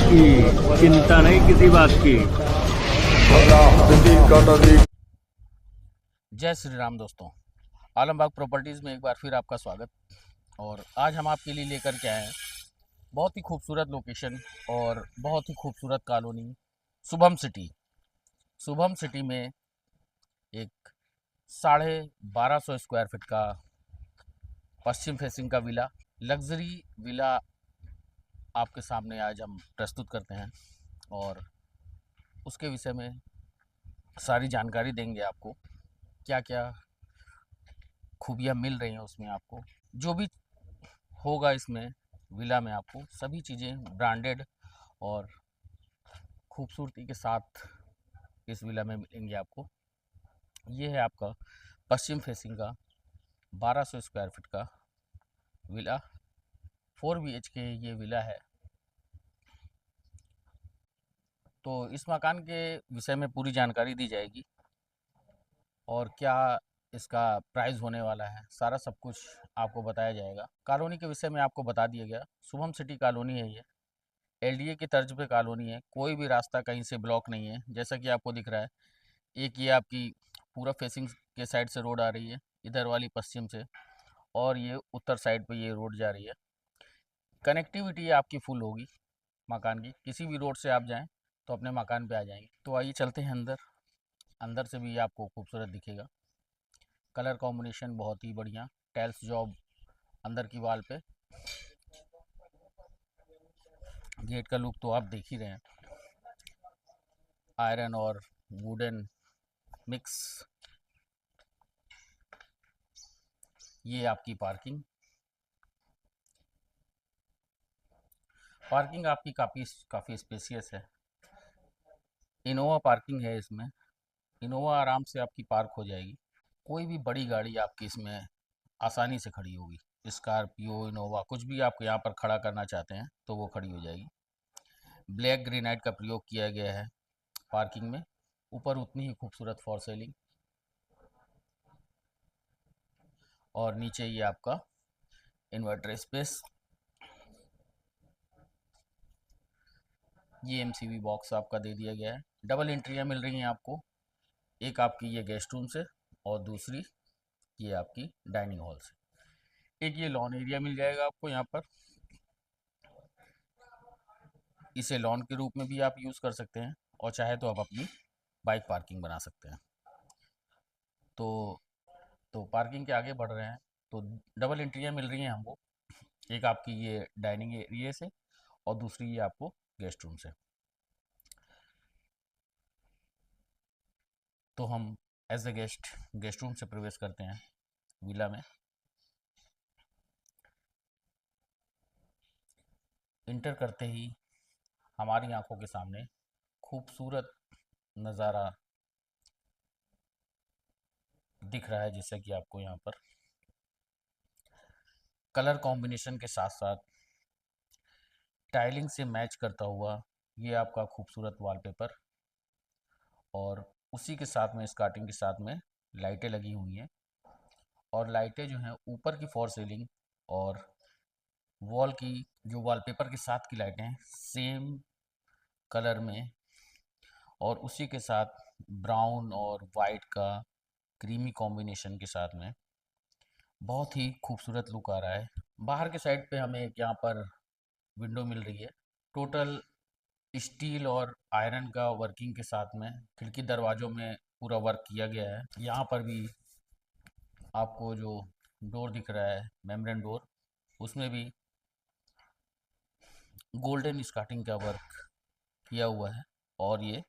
की, चिंता नहीं किसी बात की। जय श्री राम दोस्तों। आलमबाग प्रॉपर्टीज़ में एक बार फिर आपका स्वागत। और आज हम आपके लिए लेकर के आए हैं बहुत ही खूबसूरत लोकेशन और बहुत ही खूबसूरत colony Shubham city. Shubham city में एक 1250 स्क्वायर फीट का पश्चिम फेसिंग का विला, लग्जरी विला आपके सामने आज हम प्रस्तुत करते हैं और उसके विषय में सारी जानकारी देंगे आपको, क्या क्या खूबियाँ मिल रही हैं उसमें आपको। जो भी होगा इसमें विला में आपको सभी चीज़ें ब्रांडेड और खूबसूरती के साथ इस विला में मिलेंगी आपको। ये है आपका पश्चिम फेसिंग का 1200 स्क्वायर फीट का विला, 4 BHK ये विला है। तो इस मकान के विषय में पूरी जानकारी दी जाएगी और क्या इसका प्राइस होने वाला है, सारा सब कुछ आपको बताया जाएगा। कॉलोनी के विषय में आपको बता दिया गया, शुभम सिटी कॉलोनी है ये। LDA की तर्ज पे कॉलोनी है, कोई भी रास्ता कहीं से ब्लॉक नहीं है। जैसा कि आपको दिख रहा है, एक ये आपकी पूरा फेसिंग के साइड से रोड आ रही है, इधर वाली पश्चिम से, और ये उत्तर साइड पे ये रोड जा रही है। कनेक्टिविटी आपकी फुल होगी मकान की, किसी भी रोड से आप जाएं तो अपने मकान पे आ जाएंगे। तो आइए चलते हैं अंदर। अंदर से भी आपको खूबसूरत दिखेगा। कलर कॉम्बिनेशन बहुत ही बढ़िया, टाइल्स जॉब अंदर की वॉल पे। गेट का लुक तो आप देख ही रहे हैं, आयरन और वुडन मिक्स। ये आपकी पार्किंग पार्किंग आपकी काफ़ी स्पेसियस है। इनोवा पार्किंग है इसमें। इनोवा आराम से आपकी पार्क हो जाएगी। कोई भी बड़ी गाड़ी आपकी इसमें आसानी से खड़ी होगी। स्कॉर्पियो, इनोवा, कुछ भी आप यहाँ पर खड़ा करना चाहते हैं तो वो खड़ी हो जाएगी। ब्लैक ग्रेनाइट का प्रयोग किया गया है पार्किंग में। ऊपर उतनी ही खूबसूरत फॉर सेलिंग, और नीचे ये आपका इन्वर्टर स्पेस। ये MCB बॉक्स आपका दे दिया गया है। डबल एंट्रियाँ मिल रही हैं आपको, एक आपकी ये गेस्ट रूम से और दूसरी ये आपकी डाइनिंग हॉल से। एक ये लॉन एरिया मिल जाएगा आपको यहाँ पर। इसे लॉन के रूप में भी आप यूज़ कर सकते हैं और चाहे तो आप अपनी बाइक पार्किंग बना सकते हैं। तो पार्किंग के आगे बढ़ रहे हैं तो डबल एंट्रियाँ मिल रही हैं हमको, एक आपकी ये डाइनिंग एरिया से और दूसरी ये आपको गेस्ट रूम से। तो हम एज ए गेस्ट रूम से प्रवेश करते हैं विला में। इंटर करते ही हमारी आंखों के सामने खूबसूरत नज़ारा दिख रहा है, जैसा कि आपको यहाँ पर कलर कॉम्बिनेशन के साथ साथ टाइलिंग से मैच करता हुआ ये आपका खूबसूरत वॉलपेपर, और उसी के साथ में स्कार्टिंग के साथ में लाइटें लगी हुई हैं। और लाइटें जो हैं ऊपर की फॉर सीलिंग और वॉल की जो वॉलपेपर के साथ की लाइटें हैं सेम कलर में, और उसी के साथ ब्राउन और वाइट का क्रीमी कॉम्बिनेशन के साथ में बहुत ही खूबसूरत लुक आ रहा है। बाहर के साइड पे हमें एक यहाँ पर विंडो मिल रही है। टोटल स्टील और आयरन का वर्किंग के साथ में खिड़की दरवाज़ों में पूरा वर्क किया गया है। यहाँ पर भी आपको जो डोर दिख रहा है, मेम्ब्रेन डोर, उसमें भी गोल्डन स्कार्टिंग का वर्क किया हुआ है। और ये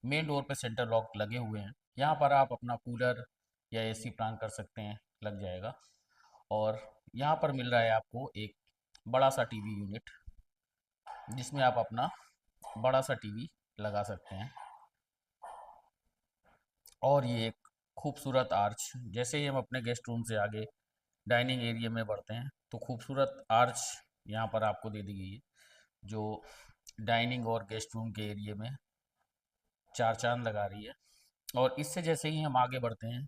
मेन डोर पे सेंटर लॉक लगे हुए हैं। यहाँ पर आप अपना कूलर या AC प्लान कर सकते हैं, लग जाएगा। और यहाँ पर मिल रहा है आपको एक बड़ा सा TV यूनिट, जिसमें आप अपना बड़ा सा TV लगा सकते हैं। और ये एक खूबसूरत आर्च, जैसे ही हम अपने गेस्ट रूम से आगे डाइनिंग एरिया में बढ़ते हैं तो खूबसूरत आर्च यहाँ पर आपको दे दी गई है, जो डाइनिंग और गेस्ट रूम के एरिया में चार चांद लगा रही है। और इससे जैसे ही हम आगे बढ़ते हैं,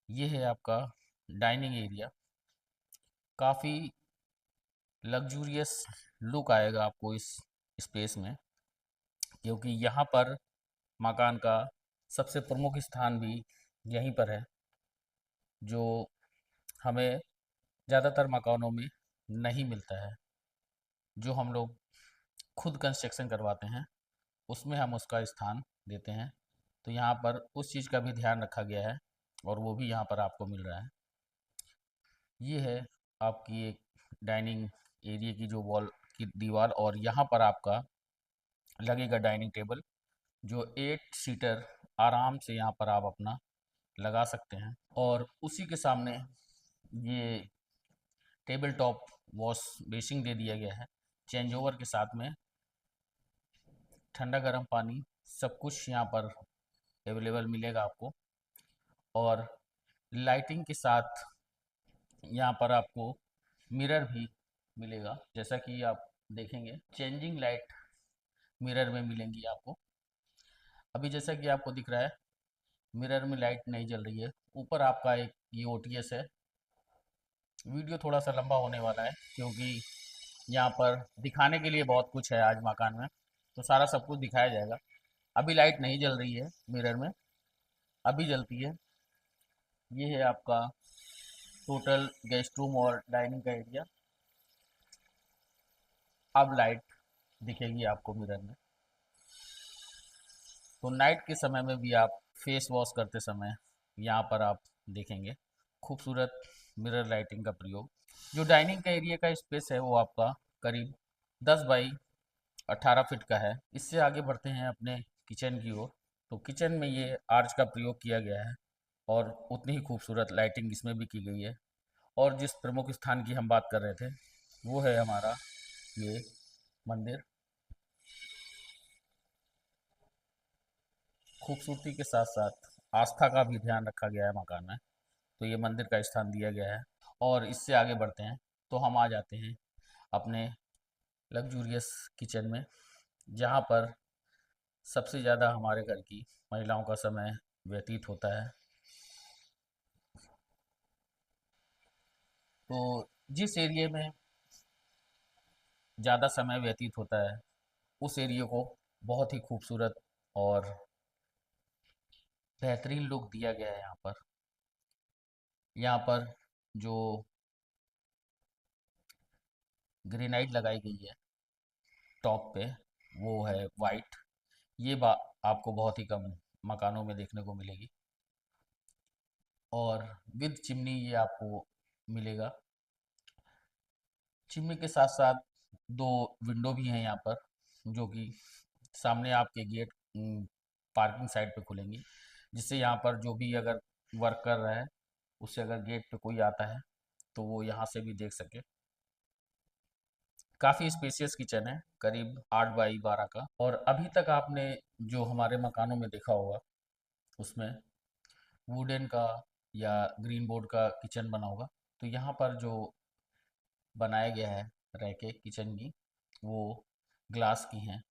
ये है आपका डाइनिंग एरिया। काफ़ी लग्जूरियस लुक आएगा आपको इस स्पेस में, क्योंकि यहाँ पर मकान का सबसे प्रमुख स्थान भी यहीं पर है, जो हमें ज़्यादातर मकानों में नहीं मिलता है। जो हम लोग खुद कंस्ट्रक्शन करवाते हैं उसमें हम उसका स्थान देते हैं। तो यहाँ पर उस चीज़ का भी ध्यान रखा गया है और वो भी यहाँ पर आपको मिल रहा है। ये है आपकी एक डाइनिंग एरिया की जो वॉल की दीवार, और यहाँ पर आपका लगेगा डाइनिंग टेबल, जो 8 सीटर आराम से यहाँ पर आप अपना लगा सकते हैं। और उसी के सामने ये टेबल टॉप वॉश बेसिंग दे दिया गया है, चेंज ओवर के साथ में ठंडा गर्म पानी सब कुछ यहाँ पर अवेलेबल मिलेगा आपको। और लाइटिंग के साथ यहाँ पर आपको मिरर भी मिलेगा, जैसा कि आप देखेंगे चेंजिंग लाइट मिरर में मिलेंगी आपको। अभी जैसा कि आपको दिख रहा है मिरर में लाइट नहीं जल रही है। ऊपर आपका एक ये ओटीएस है। वीडियो थोड़ा सा लंबा होने वाला है क्योंकि यहाँ पर दिखाने के लिए बहुत कुछ है आज मकान में, तो सारा सब कुछ दिखाया जाएगा। अभी लाइट नहीं जल रही है मिरर में, अभी जलती है। ये है आपका टोटल गेस्ट रूम और डाइनिंग का एरिया। अब लाइट दिखेगी आपको मिरर में। तो नाइट के समय में भी आप फेस वॉश करते समय यहाँ पर आप देखेंगे खूबसूरत मिरर लाइटिंग का प्रयोग। जो डाइनिंग का एरिया का स्पेस है वो आपका करीब 10 बाई 18 फीट का है। इससे आगे बढ़ते हैं अपने किचन की ओर। तो किचन में ये आर्च का प्रयोग किया गया है और उतनी ही खूबसूरत लाइटिंग इसमें भी की गई है। और जिस प्रमुख स्थान की हम बात कर रहे थे वो है हमारा ये मंदिर। खूबसूरती के साथ साथ आस्था का भी ध्यान रखा गया है मकान में, तो ये मंदिर का स्थान दिया गया है। और इससे आगे बढ़ते हैं तो हम आ जाते हैं अपने लग्जूरियस किचन में, जहाँ पर सबसे ज़्यादा हमारे घर की महिलाओं का समय व्यतीत होता है। तो जिस एरिया में ज़्यादा समय व्यतीत होता है उस एरिया को बहुत ही खूबसूरत और बेहतरीन लुक दिया गया है। यहाँ पर जो ग्रेनाइट लगाई गई है टॉप पे वो है वाइट। ये आपको बहुत ही कम मकानों में देखने को मिलेगी। और विद चिमनी ये आपको मिलेगा। चिमनी के साथ साथ दो विंडो भी हैं यहाँ पर, जो कि सामने आपके गेट पार्किंग साइड पे खुलेंगी, जिससे यहाँ पर जो भी अगर वर्क कर रहा है उससे अगर गेट पे कोई आता है तो वो यहाँ से भी देख सके। काफ़ी स्पेशियस किचन है, करीब 8 बाई 12 का। और अभी तक आपने जो हमारे मकानों में देखा होगा उसमें वुडन का या ग्रीन बोर्ड का किचन बना होगा। तो यहाँ पर जो बनाया गया है रैके किचन की वो ग्लास की हैं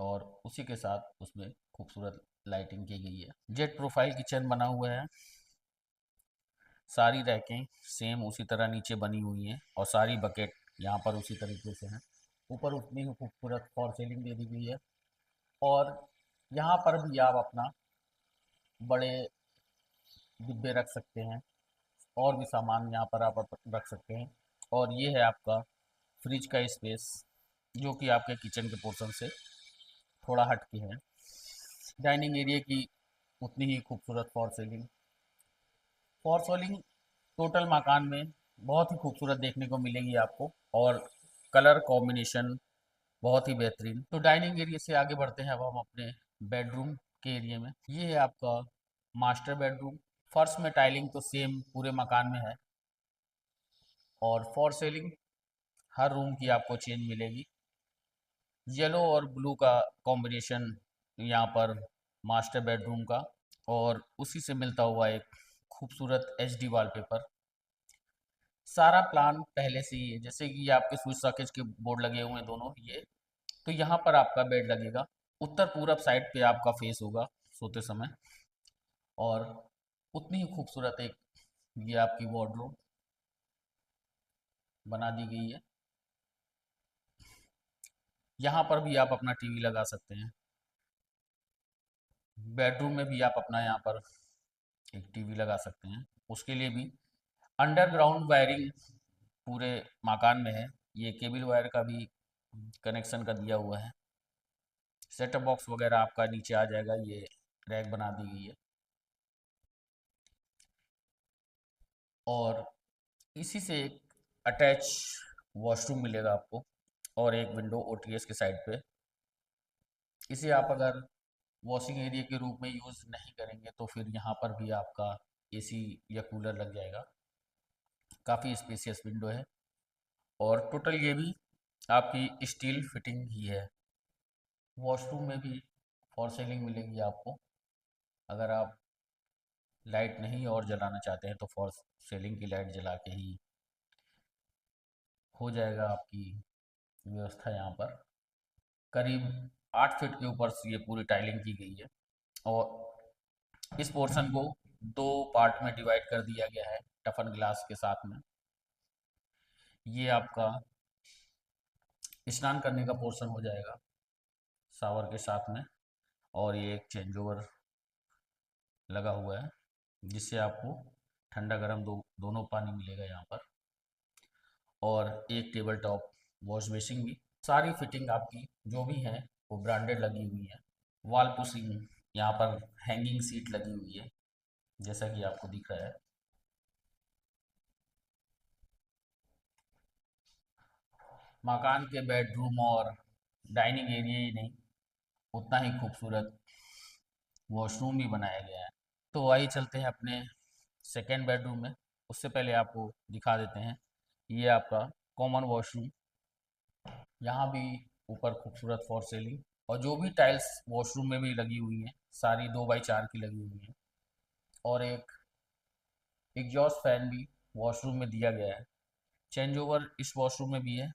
और उसी के साथ उसमें खूबसूरत लाइटिंग की गई है। जेट प्रोफाइल किचन बना हुआ है। सारी रैकें सेम उसी तरह नीचे बनी हुई हैं और सारी बकेट यहाँ पर उसी तरीके से हैं। ऊपर उतनी ही खूबसूरत फॉर सीलिंग दे दी गई है। और यहाँ पर भी आप अपना बड़े डिब्बे रख सकते हैं और भी सामान यहाँ पर आप रख सकते हैं। और ये है आपका फ्रिज का स्पेस, जो कि आपके किचन के पोर्शन से थोड़ा हट के है। डाइनिंग एरिया की उतनी ही खूबसूरत फॉर सीलिंग टोटल मकान में बहुत ही खूबसूरत देखने को मिलेगी आपको। और कलर कॉम्बिनेशन बहुत ही बेहतरीन। तो डाइनिंग एरिया से आगे बढ़ते हैं अब हम अपने बेडरूम के एरिया में। ये है आपका मास्टर बेडरूम। फर्श में टाइलिंग तो सेम पूरे मकान में है और फॉर सीलिंग हर रूम की आपको चेंज मिलेगी। येलो और ब्लू का कॉम्बिनेशन यहाँ पर मास्टर बेडरूम का, और उसी से मिलता हुआ एक खूबसूरत एचडी वॉलपेपर। सारा प्लान पहले से ही है, जैसे कि आपके स्विच सॉकेट के बोर्ड लगे हुए हैं दोनों ये। तो यहाँ पर आपका बेड लगेगा, उत्तर पूरब साइड पे आपका फेस होगा सोते समय। और उतनी ही खूबसूरत एक ये आपकी वार्डरोब बना दी गई है। यहाँ पर भी आप अपना टीवी लगा सकते हैं। बेडरूम में भी आप अपना यहाँ पर एक टीवी लगा सकते हैं। उसके लिए भी अंडरग्राउंड वायरिंग पूरे मकान में है। ये केबल वायर का भी कनेक्शन का दिया हुआ है। सेटअप बॉक्स वगैरह आपका नीचे आ जाएगा। ये रैक बना दी गई है और इसी से एक अटैच वॉशरूम मिलेगा आपको और एक विंडो ओटीएस के साइड पे। इसे आप अगर वॉशिंग एरिया के रूप में यूज़ नहीं करेंगे तो फिर यहाँ पर भी आपका एसी या कूलर लग जाएगा। काफ़ी स्पेसियस विंडो है और टोटल ये भी आपकी स्टील फिटिंग ही है। वॉशरूम में भी फॉर सीलिंग मिलेगी आपको। अगर आप लाइट नहीं और जलाना चाहते हैं तो फॉर सीलिंग की लाइट जला के ही हो जाएगा आपकी व्यवस्था। यहाँ पर करीब 8 फीट के ऊपर से ये पूरी टाइलिंग की गई है और इस पोर्शन को 2 पार्ट में डिवाइड कर दिया गया है टफन ग्लास के साथ में। ये आपका स्नान करने का पोर्शन हो जाएगा शावर के साथ में और ये एक चेंज ओवर लगा हुआ है जिससे आपको ठंडा गर्म दोनों पानी मिलेगा यहाँ पर और एक टेबल टॉप वॉश बेसिन भी। सारी फिटिंग आपकी जो भी है वो ब्रांडेड लगी हुई है। वॉल पुशिंग यहाँ पर हैंगिंग सीट लगी हुई है जैसा कि आपको दिख रहा है। मकान के बेडरूम और डाइनिंग एरिया ही नहीं, उतना ही खूबसूरत वॉशरूम भी बनाया गया है। तो आइए चलते हैं अपने सेकेंड बेडरूम में। उससे पहले आपको दिखा देते हैं ये आपका कॉमन वॉशरूम। यहाँ भी ऊपर खूबसूरत फॉर सीलिंग और जो भी टाइल्स वॉशरूम में भी लगी हुई हैं सारी 2x4 की लगी हुई हैं और एक एग्जॉस्ट फैन भी वॉशरूम में दिया गया है। चेंज ओवर इस वॉशरूम में भी है।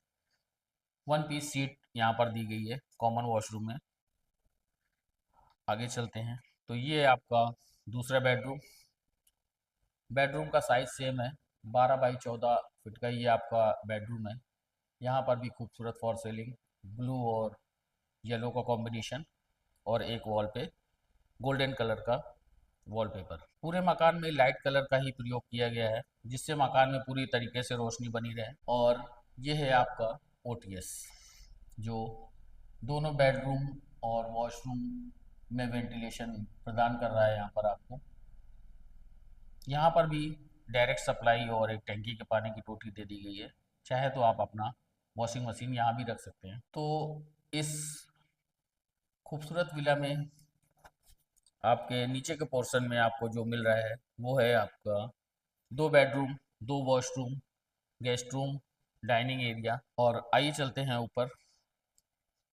1 पीस सीट यहाँ पर दी गई है कॉमन वॉशरूम में। आगे चलते हैं तो ये है आपका दूसरा बेडरूम। बेडरूम का साइज सेम है, 12x14 फीट का ये आपका बेडरूम है। यहाँ पर भी खूबसूरत फॉर सीलिंग, ब्लू और येलो का कॉम्बिनेशन और एक वॉल पे गोल्डन कलर का वॉलपेपर। पूरे मकान में लाइट कलर का ही प्रयोग किया गया है जिससे मकान में पूरी तरीके से रोशनी बनी रहे। और ये है आपका ओटीएस जो दोनों बेडरूम और वॉशरूम में वेंटिलेशन प्रदान कर रहा है। यहाँ पर आपको यहाँ पर भी डायरेक्ट सप्लाई और एक टंकी के पानी की टोटी दे दी गई है। चाहे तो आप अपना वॉशिंग मशीन यहाँ भी रख सकते हैं। तो इस खूबसूरत विला में आपके नीचे के पोर्शन में आपको जो मिल रहा है वो है आपका 2 bedroom, 2 washroom, guest room, dining area. और आइए चलते हैं ऊपर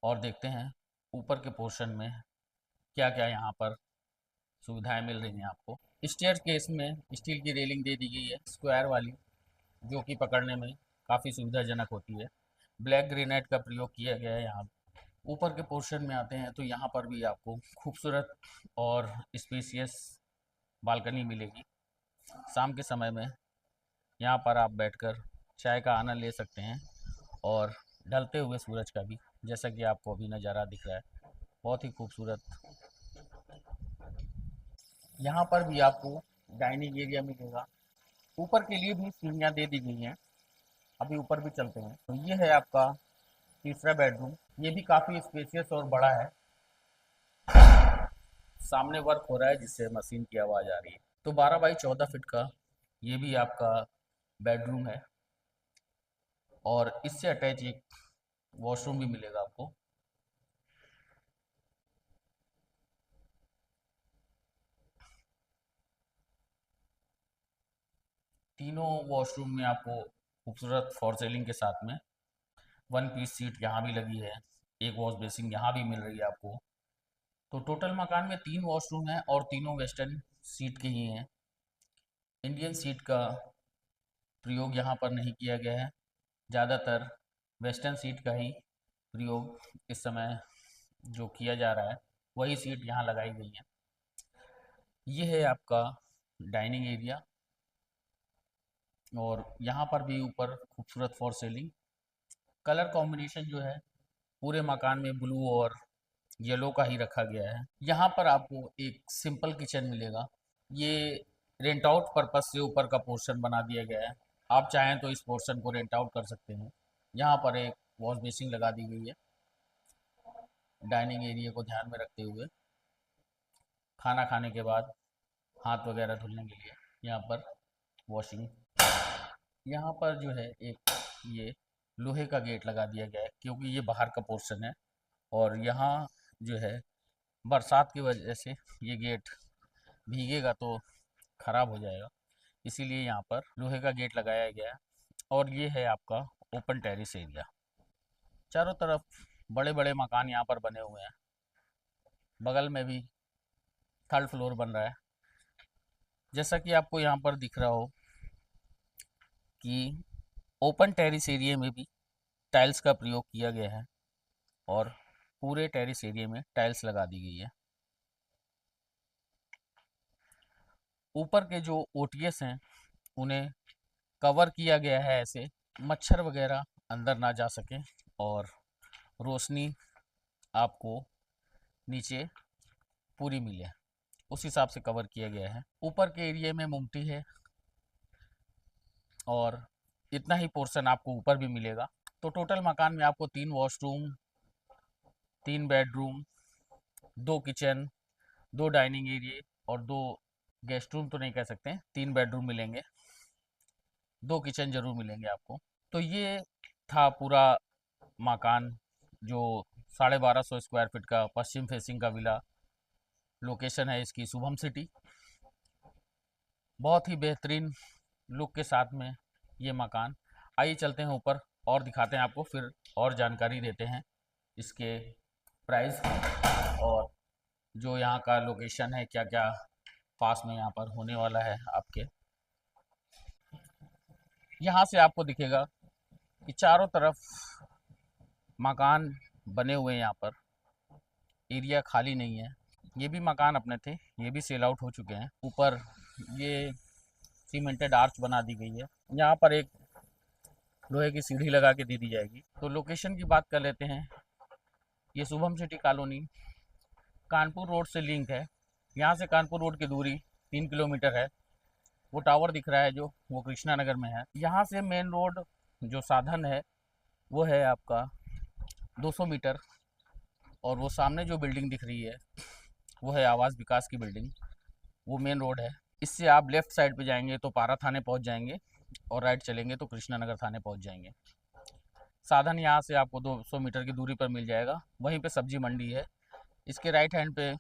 और देखते हैं ऊपर के पोर्शन में क्या क्या यहाँ पर सुविधाएं मिल रही हैं आपको। स्टेयर केस में स्टील की रेलिंग दे दी गई है स्क्वायर वाली जो कि पकड़ने में काफ़ी सुविधाजनक होती है। ब्लैक ग्रेनाइट का प्रयोग किया गया है यहाँ। ऊपर के पोर्शन में आते हैं तो यहाँ पर भी आपको खूबसूरत और स्पेसियस बालकनी मिलेगी। शाम के समय में यहाँ पर आप बैठकर चाय का आनंद ले सकते हैं और ढलते हुए सूरज का भी, जैसा कि आपको अभी नज़ारा दिख रहा है बहुत ही खूबसूरत। यहाँ पर भी आपको डाइनिंग एरिया मिलेगा। ऊपर के लिए भी सीढ़ियाँ दे दी गई हैं। अभी ऊपर भी चलते हैं तो ये है आपका तीसरा बेडरूम। ये भी काफ़ी स्पेसियस और बड़ा है। सामने वर्क हो रहा है जिससे मशीन की आवाज़ आ रही है। तो 12x14 फीट का ये भी आपका बेडरूम है और इससे अटैच एक वॉशरूम भी मिलेगा आपको। तीनों वॉशरूम में आपको खूबसूरत फॉर सीलिंग के साथ में 1 पीस सीट यहाँ भी लगी है। एक वॉश बेसिन यहाँ भी मिल रही है आपको। तो टोटल मकान में 3 वॉशरूम हैं और तीनों वेस्टर्न सीट के ही हैं। इंडियन सीट का प्रयोग यहाँ पर नहीं किया गया है। ज़्यादातर वेस्टर्न सीट का ही प्रयोग इस समय जो किया जा रहा है वही सीट यहाँ लगाई गई है। ये है आपका डाइनिंग एरिया और यहाँ पर भी ऊपर खूबसूरत फॉर सीलिंग। कलर कॉम्बिनेशन जो है पूरे मकान में ब्लू और येलो का ही रखा गया है। यहाँ पर आपको एक सिंपल किचन मिलेगा। ये रेंट आउट पर्पज से ऊपर का पोर्शन बना दिया गया है। आप चाहें तो इस पोर्शन को रेंट आउट कर सकते हैं। यहाँ पर एक वॉश बेसिन लगा दी गई है, डाइनिंग एरिया को ध्यान में रखते हुए। खाना खाने के बाद हाथ वगैरह धुलने के लिए यहाँ पर वॉशिंग। यहाँ पर जो है एक ये लोहे का गेट लगा दिया गया है, क्योंकि ये बाहर का पोर्शन है और यहाँ जो है बरसात की वजह से ये गेट भीगेगा तो ख़राब हो जाएगा, इसीलिए यहाँ पर लोहे का गेट लगाया गया है। और ये है आपका ओपन टेरेस एरिया। चारों तरफ बड़े बड़े मकान यहाँ पर बने हुए हैं। बगल में भी थर्ड फ्लोर बन रहा है। जैसा कि आपको यहाँ पर दिख रहा हो कि ओपन टेरेस एरिया में भी टाइल्स का प्रयोग किया गया है और पूरे टेरेस एरिया में टाइल्स लगा दी गई है। ऊपर के जो ओटीएस हैं उन्हें कवर किया गया है ऐसे मच्छर वगैरह अंदर ना जा सके और रोशनी आपको नीचे पूरी मिले, उस हिसाब से कवर किया गया है। ऊपर के एरिया में मुमटी है और इतना ही पोर्शन आपको ऊपर भी मिलेगा। तो टोटल मकान में आपको 3 washroom, 3 bedroom, 2 kitchen, 2 dining area और 2 गेस्ट रूम तो नहीं कह सकते हैं, 3 बेडरूम मिलेंगे, 2 किचन जरूर मिलेंगे आपको। तो ये था पूरा मकान, जो 1250 स्क्वायर फीट का पश्चिम फेसिंग का विला। लोकेशन है इसकी शुभम सिटी। बहुत ही बेहतरीन लुक के साथ में ये मकान। आइए चलते हैं ऊपर और दिखाते हैं आपको, फिर और जानकारी देते हैं इसके प्राइस और जो यहाँ का लोकेशन है, क्या क्या पास में यहाँ पर होने वाला है आपके। यहाँ से आपको दिखेगा कि चारों तरफ मकान बने हुए हैं। यहाँ पर एरिया खाली नहीं है। ये भी मकान अपने थे, ये भी सेल आउट हो चुके हैं। ऊपर ये सीमेंटेड आर्च बना दी गई है। यहाँ पर एक लोहे की सीढ़ी लगा के दे दी जाएगी। तो लोकेशन की बात कर लेते हैं। ये Shubham city colony Kanpur road से लिंक है। यहाँ से कानपुर रोड की दूरी 3 किलोमीटर है। वो टावर दिख रहा है जो, वो कृष्णा नगर में है। यहाँ से मेन रोड जो साधन है वो है आपका 200 मीटर और वो सामने जो बिल्डिंग दिख रही है वो है आवास विकास की बिल्डिंग, वो मेन रोड है। इससे आप लेफ़्ट साइड पे जाएंगे तो पारा थाने पहुंच जाएंगे और राइट चलेंगे तो कृष्णा नगर थाने पहुंच जाएंगे। साधन यहाँ से आपको 200 मीटर की दूरी पर मिल जाएगा। वहीं पे सब्जी मंडी है। इसके राइट हैंड पे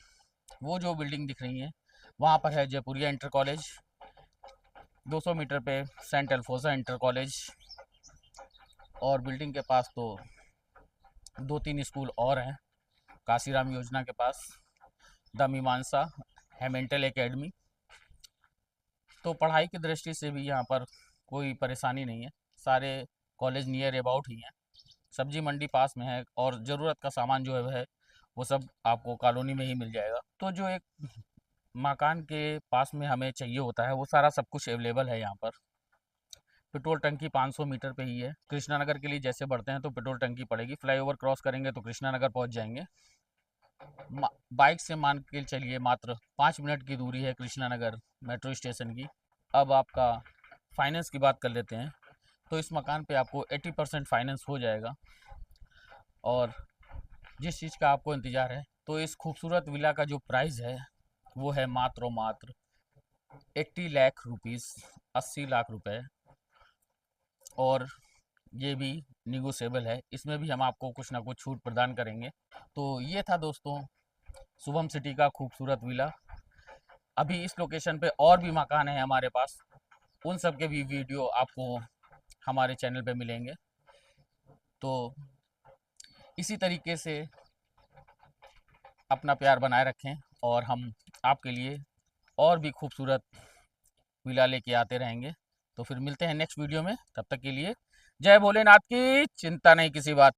वो जो बिल्डिंग दिख रही है वहाँ पर है जयपुरिया इंटर कॉलेज। 200 मीटर पे सेंट अल्फोंसा इंटर कॉलेज और बिल्डिंग के पास तो 2-3 स्कूल और हैं। काशीराम योजना के पास द मीमांसा हेमेंटल एकेडमी। तो पढ़ाई की दृष्टि से भी यहाँ पर कोई परेशानी नहीं है। सारे कॉलेज नियर अबाउट ही हैं। सब्जी मंडी पास में है और ज़रूरत का सामान जो है वो सब आपको कॉलोनी में ही मिल जाएगा। तो जो एक मकान के पास में हमें चाहिए होता है वो सारा सब कुछ अवेलेबल है यहाँ पर। पेट्रोल टंकी 500 मीटर पे ही है। कृष्णा नगर के लिए जैसे बढ़ते हैं तो पेट्रोल टंकी पड़ेगी, फ्लाईओवर क्रॉस करेंगे तो कृष्णा नगर पहुँच जाएंगे। बाइक से मान के चलिए मात्र 5 मिनट की दूरी है कृष्णा नगर मेट्रो स्टेशन की। अब आपका फाइनेंस की बात कर लेते हैं। तो इस मकान पे आपको 80% फाइनेंस हो जाएगा और जिस चीज़ का आपको इंतज़ार है, तो इस खूबसूरत विला का जो प्राइस है वो है मात्र 80 लाख रुपीज़, 80 लाख रुपए। और ये भी निगोशिएबल है, इसमें भी हम आपको कुछ ना कुछ छूट प्रदान करेंगे। तो ये था दोस्तों शुभम सिटी का खूबसूरत विला। अभी इस लोकेशन पे और भी मकान है हमारे पास, उन सब के भी वीडियो आपको हमारे चैनल पे मिलेंगे। तो इसी तरीके से अपना प्यार बनाए रखें और हम आपके लिए और भी खूबसूरत विला लेके आते रहेंगे। तो फिर मिलते हैं नेक्स्ट वीडियो में। तब तक के लिए जय भोलेनाथ की, चिंता नहीं किसी बात।